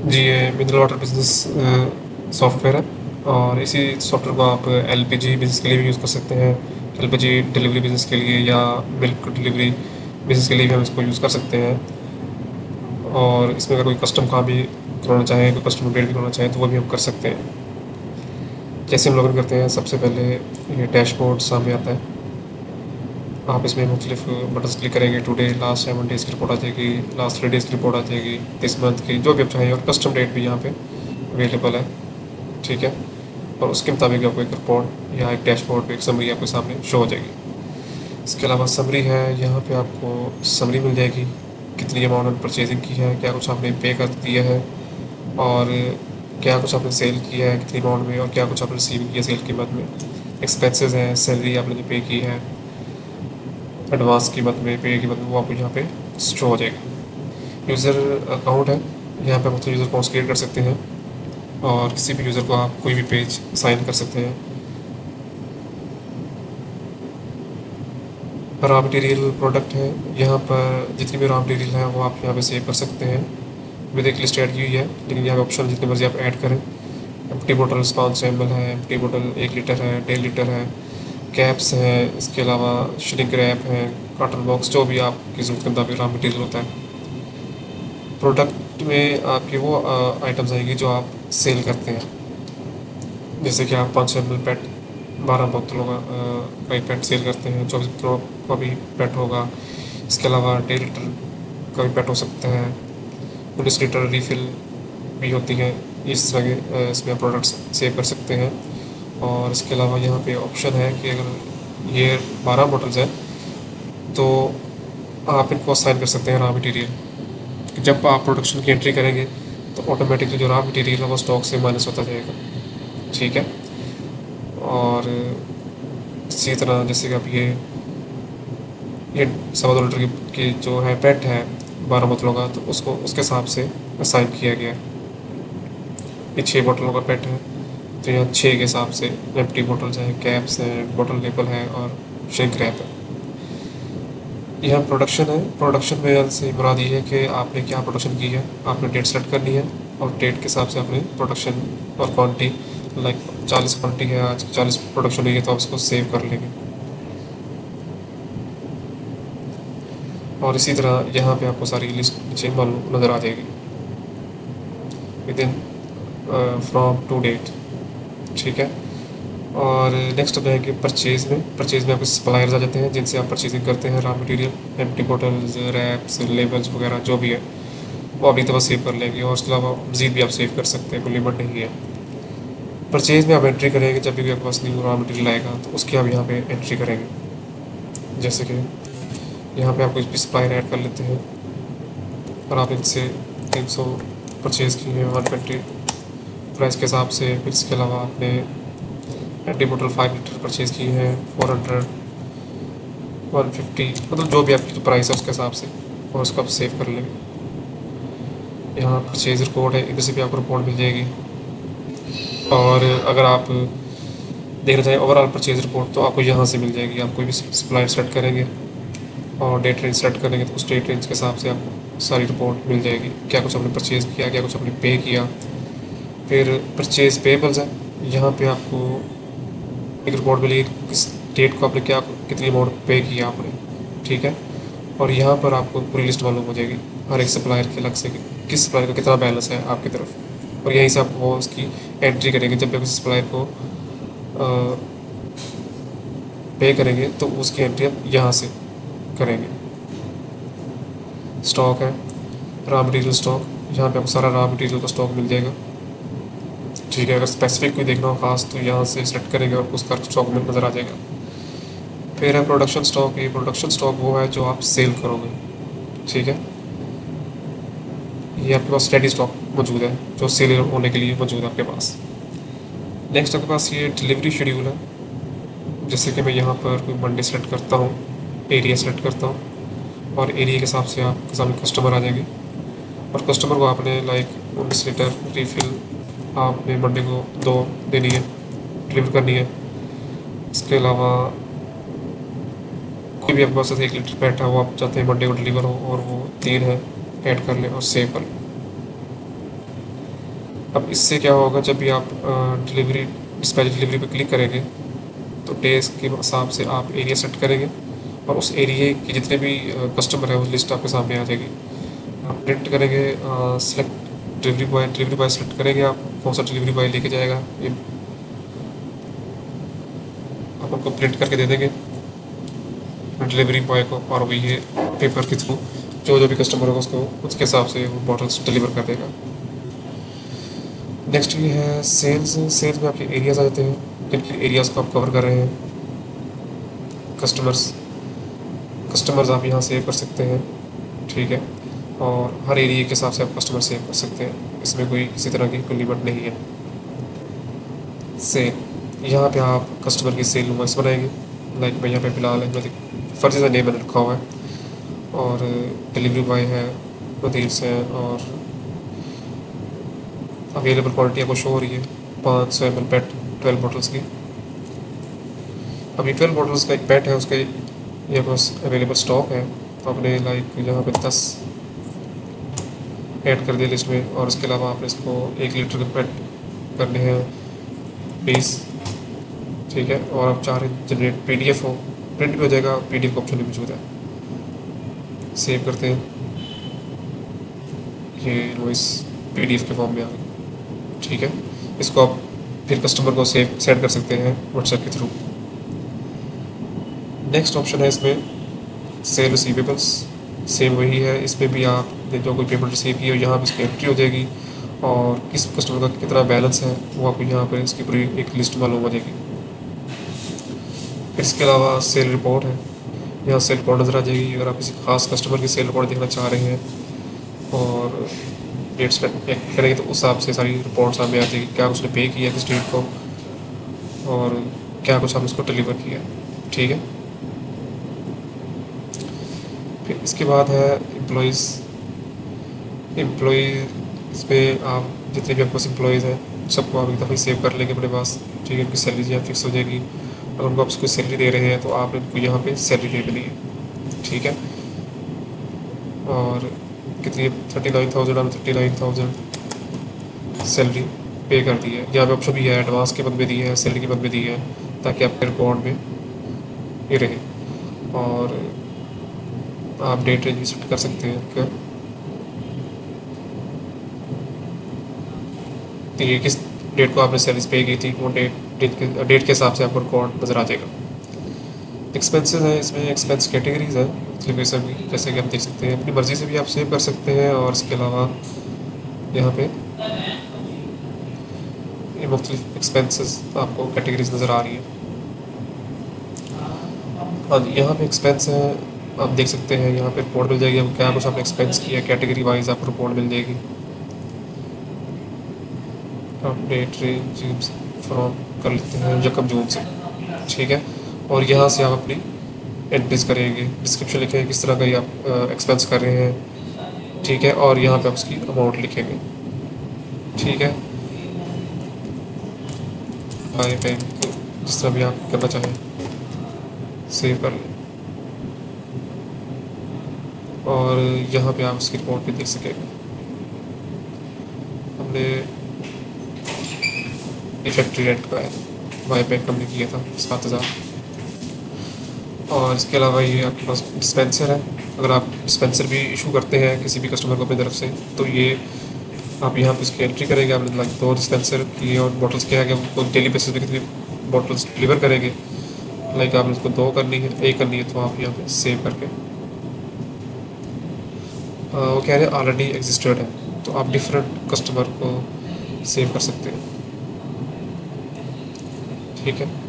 जी, ये mineral water business software है और इसी सॉफ्टवेयर को आप एलपीजी बिज़नेस के लिए भी यूज़ कर सकते हैं। एलपीजी डिलीवरी बिज़नेस के लिए या मिल्क डिलीवरी बिज़नेस के लिए भी हम इसको यूज़ कर सकते हैं। और इसमें अगर कोई कस्टम काम भी करवाना चाहे, कोई कस्टम अपडेट भी करवाना चाहे तो वो भी हम कर सकते हैं। जैसे हम लॉगिन करते हैं, सबसे पहले ये डैशबोर्ड सामने आता है। आप इसमें मुख्तलिफ बटन्स क्लिक करेंगे। टुडे लास्ट 7 डेज़ की रिपोर्ट आ जाएगी, लास्ट 3 डेज़ की रिपोर्ट आ जाएगी, दिस मंथ की, जो भी आप चाहें। और कस्टम डेट भी यहाँ पे अवेलेबल है, ठीक है। और उसके मुताबिक आपको एक रिपोर्ट या एक डैशबोर्ड पे एक समरी आपके सामने शो हो जाएगी। इसके अलावा समरी है, यहाँ पे आपको समरी मिल जाएगी, कितनी अमाउंट में परचेजिंग की है, क्या कुछ आपने पे कर दिया है और क्या कुछ आपने सेल किया है कितनी अमाउंट में, और क्या कुछ आपने रिसीव किया सेल के बाद में। एक्सपेंसेस हैं, सैलरी आपने जो पे की है, एडवांस कीमत में, पे कीमत में, वो आपको यहाँ पे शो हो जाएगा। यूज़र अकाउंट है, यहाँ पे आप यूज़र अकाउंट्स क्रिएट कर सकते हैं और किसी भी यूज़र को आप कोई भी पेज साइन कर सकते हैं। रॉ मटेरियल प्रोडक्ट है, यहाँ पर जितनी भी रॉ मटेरियल है वो आप यहाँ पे सेव कर सकते हैं। विद एक लिस्ट ऐड की हुई है, लेकिन यहाँ पे ऑप्शन जितनी मर्जी आप ऐड करें। एम्प्टी बोटल 500 ml है, एम्प्टी बोटल 1 लीटर है, 1.5 लीटर है, कैप्स हैं, इसके अलावा श्रिंक रैप है, कार्टन बॉक्स, जो भी आपकी ज़रूरत के मुताबिक रॉ मटेरियल होता है। प्रोडक्ट में आपकी वो आइटम्स आएंगी जो आप सेल करते हैं। जैसे कि आप 500 ml पेट 12 बोतलों का एक पेट सेल करते हैं, 24 बोतलों का भी पेट होगा। इसके अलावा 1.5 लीटर का भी पेट हो सकता है, 19 लीटर रिफ़िल भी होती है। इस तरह के इसमें प्रोडक्ट्स सेव कर सकते हैं। और इसके अलावा यहाँ पे ऑप्शन है कि अगर ये 12 बॉटल्स हैं तो आप इनको असाइन कर सकते हैं रॉ मटेरियल। जब आप प्रोडक्शन की एंट्री करेंगे तो ऑटोमेटिकली जो रॉ मटेरियल है वो स्टॉक से माइनस होता जाएगा, ठीक है। और इसी तरह जैसे कि अब ये 2.25 लीटर की जो है पेट है 12 बोतलों का, तो उसको उसके हिसाब से असाइन किया गया है। ये 6 बोतलों का पेट है तो यहाँ 6 के हिसाब से एम्प्टी बोटल्स हैं, कैप्स हैं, बोतल लेबल है और श्रिंक रैप है। यह प्रोडक्शन है, प्रोडक्शन में से मुराद ये है कि आपने क्या प्रोडक्शन की है, आपने डेट सेलेक्ट करनी है और डेट के हिसाब से आपने प्रोडक्शन और क्वांटिटी, लाइक 40 क्वांटिटी है, आज 40 प्रोडक्शन हुई है तो आप उसको सेव कर लेंगे। और इसी तरह यहाँ पे आपको सारी लिस्ट नीचे मालूम नज़र आ जाएगी within from to date, ठीक है। और नेक्स्ट अब जाएंगे परचेज़ में। परचेज़ में आपके सप्लायर्स आ जाते हैं जिनसे आप परचेजिंग करते हैं raw material, empty bottles, wraps, labels वगैरह जो भी है वो अभी तक सेव कर लेंगे। और उसके अलावा मज़ीद भी आप सेव कर सकते हैं, कोई लिमिट नहीं है। परचेज़ में आप एंट्री करेंगे जब भी आपके पास न्यू रॉ मटेरियल आएगा तो उसकी आप यहाँ पे एंट्री करेंगे। जैसे कि यहाँ पे आप कोई भी सप्लायर ऐड कर लेते हैं और आप इनसे 300 परचेज़ की है, 120 प्राइस के हिसाब से। फिर इसके अलावा आपने एम्प्टी बोटल 5 लीटर परचेज़ की है, 400, 150, मतलब जो भी आपकी जो प्राइस है उसके हिसाब से, और उसको आप सेव कर लेंगे। यहाँ परचेज रिपोर्ट है, इधर से भी आपको रिपोर्ट मिल जाएगी। और अगर आप देखना चाहें ओवरऑल परचेज रिपोर्ट तो आपको यहाँ से मिल जाएगी। आप कोई भी सप्लायर सेलेक्ट करेंगे और डेट रेंज सेलेक्ट करेंगे तो उस डेट रेंज के हिसाब से आपको सारी रिपोर्ट मिल जाएगी, क्या कुछ आपने परचेज़ किया, क्या कुछ आपने पे किया। फिर परचेज पेबल्स है, यहाँ पे आपको एक रिपोर्ट मिलेगी किस डेट को आपने क्या कितनी अमाउंट पे किया आपने, ठीक है। और यहाँ पर आपको पूरी लिस्ट मालूम हो जाएगी हर एक सप्लायर के अलग से कि किस सप्लायर का कितना बैलेंस है आपकी तरफ। और यहीं से आप वो उसकी एंट्री करेंगे। जब भी आप किसी सप्लायर को पे करेंगे तो उसकी एंट्री आप यहाँ से करेंगे। स्टॉक है, रॉ मटेरियल स्टॉक, यहाँ पे आपको सारा रॉ मटेरियल का स्टॉक मिल जाएगा, ठीक है। अगर स्पेसिफिक कोई देखना हो खास तो यहाँ से सेलेक्ट करेंगे और उसका स्टॉक में नज़र आ जाएगा। फिर है प्रोडक्शन स्टॉक। ये प्रोडक्शन स्टॉक वो है जो आप सेल करोगे, ठीक है। ये आपके पास रेडी स्टॉक मौजूद है जो सेल होने के लिए मौजूद है आपके पास। नेक्स्ट आपके पास ये डिलीवरी शेड्यूल है। जैसे कि मैं यहाँ पर कोई मंडी सेलेक्ट करता हूँ, एरिया सेलेक्ट करता हूँ और एरिया के हिसाब से आपके सामने कस्टमर आ जाएंगे और कस्टमर को आपने लाइक 19 लीटर रिफ़िल आपने मंडे को 2 देनी है, डिलीवर करनी है। इसके अलावा कोई भी आपके पास 1 लीटर पेट है वो आप चाहते हैं मंडे को डिलीवर हो और वो 3 है, ऐड कर लें और सेव कर लें। अब इससे क्या होगा, जब भी आप डिलीवरी डिस्पैच डिलीवरी पे क्लिक करेंगे तो डेज के हिसाब से आप एरिया सेट करेंगे और उस एरिए के जितने भी कस्टमर है उस लिस्ट आपके सामने आ जाएगी। आप प्रिंट करेंगे, सेलेक्ट डिलीवरी बॉय सेलेक्ट करेंगे, आप कौन सा डिलीवरी बॉय लेके जाएगा ये आप उनको प्रिंट करके दे देंगे डिलीवरी बॉय को, और वही ये पेपर के थ्रू जो जो भी कस्टमर होगा उसको उसके हिसाब से वो बॉटल्स डिलीवर कर देगा। नेक्स्ट ये है सेल्स। सेल्स में आपके एरियाज आ जाते हैं, किन किन एरियाज़ को आप कवर कर रहे हैं। कस्टमर्स आप यहाँ सेव कर सकते हैं, ठीक है, और हर एरिया के हिसाब से आप कस्टमर सेव कर सकते हैं, इसमें कोई किसी तरह की कोई लिमिट नहीं है। सेल, यहाँ पे आप कस्टमर की सेल नुमाइश बनाएंगे। लाइक मैं यहाँ पे फिलहाल है फर्जी सा नेम मैंने रखा हुआ है, और डिलीवरी बॉय है, मदीर्स है, और अवेलेबल क्वांटिटी आपको शो हो रही है 500 ml पेट 12 बॉटल्स की। अभी 12 बॉटल्स का एक पेट है, उसके ये बस अवेलेबल स्टॉक है, तो आपने लाइक यहाँ पे 10 ऐड कर दिया लिस्ट में, और उसके अलावा आपने इसको 1 लीटर के पेट करने हैं 20, ठीक है, और आप चाह रहे जनरेट PDF हो, प्रिंट भी हो जाएगा, PDF का ऑप्शन भी मौजूद है। सेव करते हैं, ये इनवॉइस PDF के फॉर्म में आ गई, ठीक है। इसको आप फिर कस्टमर को सेंड कर सकते हैं व्हाट्सएप के थ्रू। नेक्स्ट ऑप्शन है इसमें सेल रिसीवेबल्स। सेम वही है, इसमें भी आपने जो कोई पेमेंट रिसीव की हो यहाँ पर इसकी एंट्री हो जाएगी, और किस कस्टमर का कितना बैलेंस है वो आपको यहाँ पर इसकी पूरी एक लिस्ट मालूम हो जाएगी। फिर इसके अलावा सेल रिपोर्ट है, यहाँ सेल रिपोर्ट नज़र आ जाएगी। अगर आप किसी खास कस्टमर की सेल रिपोर्ट देखना चाह रहे हैं और डेट्स करेंगे तो उस हिसाब से सारी रिपोर्ट सामने आ जाएगी, क्या उसने पे किया किस डेट को और क्या कुछ हमने उसको डिलीवर किया, ठीक है। फिर इसके बाद है एम्प्लॉयज़। इसमें आप जितने भी आपके पास एम्प्लॉयज़ हैं सबको आप एक दफ़ा सेव कर लेंगे अपने पास, ठीक है। उनकी सैलरी यहाँ फिक्स हो जाएगी, अगर उनको आप उसको सैलरी दे रहे हैं तो आप इनको यहाँ पे सैलरी दे देनी है, ठीक है। और कितनी 39,000 और 39,000 सैलरी पे कर दी है। यहाँ पे ऑप्शन भी है एडवांस के बद में दी है, सैलरी के बद में दी है, ताकि आपके रिकॉर्ड में ये रहे। और आप डेट रेंज भी सेट कर सकते हैं क्या, तो ये किस डेट को आपने सैलरी पे की थी वो डेट के हिसाब से आपको रिकॉर्ड नज़र आ जाएगा। एक्सपेंसेस हैं, इसमें एक्सपेंस कैटेगरीज हैं मतलब ये सब, जैसे कि आप देख सकते हैं अपनी मर्ज़ी से भी आप सेव कर सकते हैं, और इसके अलावा यहाँ पे ये मुख्तलिफ एक्सपेंसेस आपको कैटेगरीज नज़र आ रही है। हाँ जी, यहाँ पे एक्सपेंस है, आप देख सकते हैं यहाँ पे रिपोर्ट मिल जाएगी, आपको क्या कुछ आपने एक्सपेंस किया, कैटेगरी वाइज आपको रिपोर्ट मिल जाएगी। आप डेट रेंज फ्रॉम कर लेते हैं यकम जून से, ठीक है, और यहाँ से आप अपनी एंट्रीज करेंगे, डिस्क्रिप्शन लिखेंगे किस तरह का ये आप एक्सपेंस कर रहे हैं, ठीक है, और यहाँ पे आप उसकी अमाउंट लिखेंगे, ठीक है। बाय बैंक जिस तरह भी आप करना चाहें सेव कर लें, और यहाँ पे आप उसकी रिपोर्ट भी देख सकेंगे। हमने फैक्ट्री रेंट का है बाय बैंक हमने किया था 7,000। और इसके अलावा ये आपके पास डिस्पेंसर है, अगर आप डिस्पेंसर भी इशू करते हैं किसी भी कस्टमर को अपनी तरफ से, तो ये आप यहाँ पे इसकी एंट्री करेंगे। आपने लाइक 2 डिस्पेंसर की और बॉटल्स के आगे उनको डेली बेसिस पे कितनी बॉटल्स डिलीवर करेंगे, लाइक आपने उसको 2 करनी है 1 करनी है, तो आप यहाँ पे सेव करके वो कह रहे हैं ऑलरेडी एग्जिस्टेड है, तो आप डिफरेंट कस्टमर को सेव कर सकते हैं, ठीक है।